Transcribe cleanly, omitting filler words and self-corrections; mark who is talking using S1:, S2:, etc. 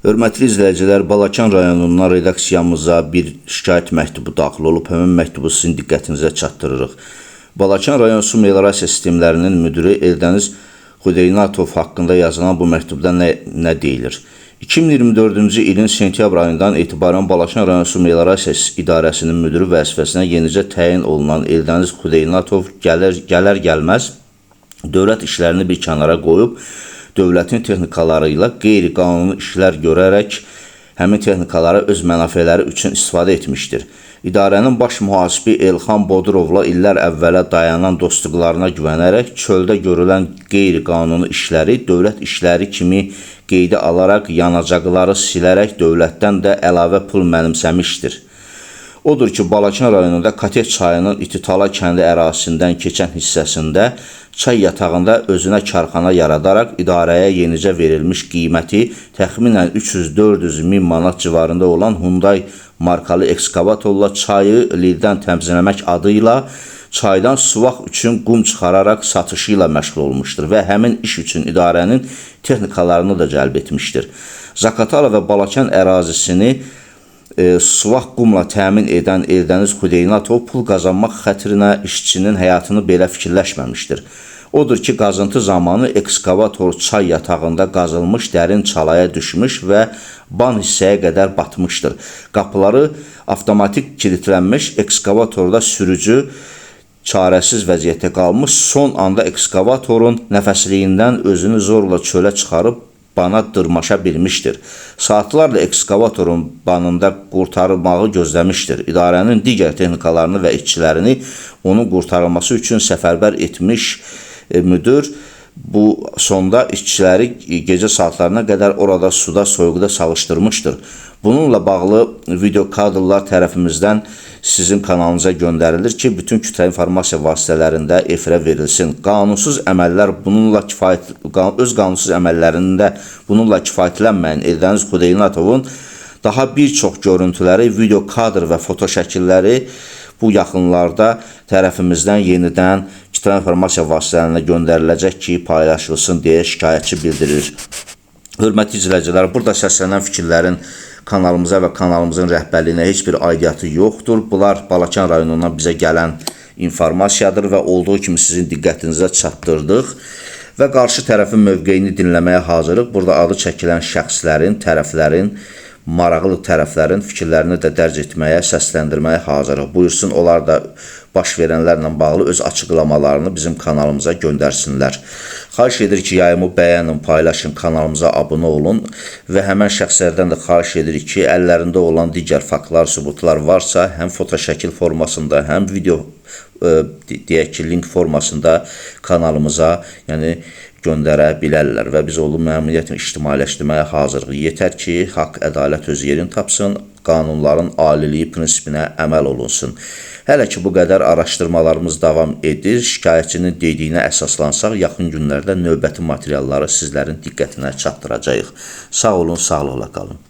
S1: Hörmətli izləyicilər, Balakən rayonundan redaksiyamıza bir şikayət məktubu daxil olub. Həmin məktubu sizin diqqətinizə çatdırırıq. Balakən rayon su meliorasiya sistemlərinin müdürü Eldəniz Xudeynatov haqqında yazılan bu məktubda nə deyilir? 2024-cü ilin sentyabr ayından etibarən Balakən rayon su meliorasiya idarəsinin müdürü vəzifəsinə yenicə təyin olunan Eldəniz Xudeynatov gələr-gəlməz dövlət işlərini bir kənara qoyub, dövlətin texnikaları ilə qeyri-qanuni işlər görərək həmin texnikaları öz mənafeləri üçün istifadə etmişdir. İdarənin baş mühasibi Elxan Bodurovla illər əvvələ dayanan dostluqlarına güvənərək çöldə görülən qeyri-qanuni işləri dövlət işləri kimi qeydə alaraq yanacaqları silərək dövlətdən də əlavə pul mənimsəmişdir. Odur ki, Balakən rayonunda Katet çayının İtitala kəndi ərazisindən keçən hissəsində çay yatağında özünə karxana yaradaraq idarəyə yenicə verilmiş qiyməti təxminən 300-400 min manat civarında olan Hyundai markalı ekskavatorla çayı lildən təmizləmək adıyla çaydan suvaq üçün qum çıxararaq satışı ilə məşğul olmuşdur və həmin iş üçün idarənin texnikalarını da cəlb etmişdir. Zaqatala və Balakən ərazisini suvaq qumla təmin edən Eldəniz Xudeynatov pul qazanmaq xətrinə işçinin həyatını belə fikirləşməmişdir. Odur ki, qazıntı zamanı ekskavator çay yatağında qazılmış dərin çalaya düşmüş və ban hissəyə qədər batmışdır. Qapıları avtomatik kilitlənmiş, ekskavatorda sürücü çarəsiz vəziyyətdə qalmış, son anda ekskavatorun nəfəsliyindən özünü zorla çölə çıxarıb bana dırmaşa bilmişdir. Saatlarla ekskavatorun banında qurtarılmağı gözləmişdir. İdarənin digər texnikalarını və işçilərini onun qurtarılması üçün səfərbər etmiş müdür bu sonda işçiləri gecə saatlarına qədər orada suda, soyuqda çalışdırmışdır. Bununla bağlı video kadrlar tərəfimizdən sizin kanalınıza göndərilir ki, bütün kütlə informasiya vasitələrində efirə verilsin. Qanunsuz əməllər öz qanunsuz əməllərində bununla kifayətlənməyən Eldəniz Xudeynatovun daha bir çox görüntüləri, video kadr və foto şəkilləri bu yaxınlarda tərəfimizdən yenidən kütlə informasiya vasitələrində göndəriləcək ki, paylaşılsın deyə şikayətçi bildirir. Hörmətli izləyicilər, burada səslənən fikirlərin kanalımıza və kanalımızın rəhbərliyinə heç bir aidiyyatı yoxdur. Bunlar Balakən rayonundan bizə gələn informasiyadır və olduğu kimi sizin diqqətinizə çatdırdıq və qarşı tərəfin mövqeyini dinləməyə hazırıq. Burada adı çəkilən şəxslərin, tərəflərin, maraqlı tərəflərin fikirlərini də dərc etməyə, səsləndirməyə hazırıq. Buyursun, onlar da baş verənlərlə bağlı öz açıqlamalarını bizim kanalımıza göndərsinlər. Xahiş edir ki, yayımı bəyənin, paylaşın, kanalımıza abunə olun və həmən şəxslərdən də xahiş edirik ki, əllərində olan digər faktlar, sübutlar varsa, həm fotoşəkil formasında, həm video deyək ki, link formasında kanalımıza göndərə bilərlər və biz onu məmnuniyyətlə ictimailəşdirməyə hazırıq. Yetər ki, haqq, ədalət öz yerini tapsın, qanunların aliliyi prinsipinə əməl olunsun. Hələ ki, bu qədər araşdırmalarımız davam edir. Şikayətçinin dediyinə əsaslansaq, yaxın günlərdə növbəti materialları sizlərin diqqətinə çatdıracağıq. Sağ olun, sağlıqla qalın.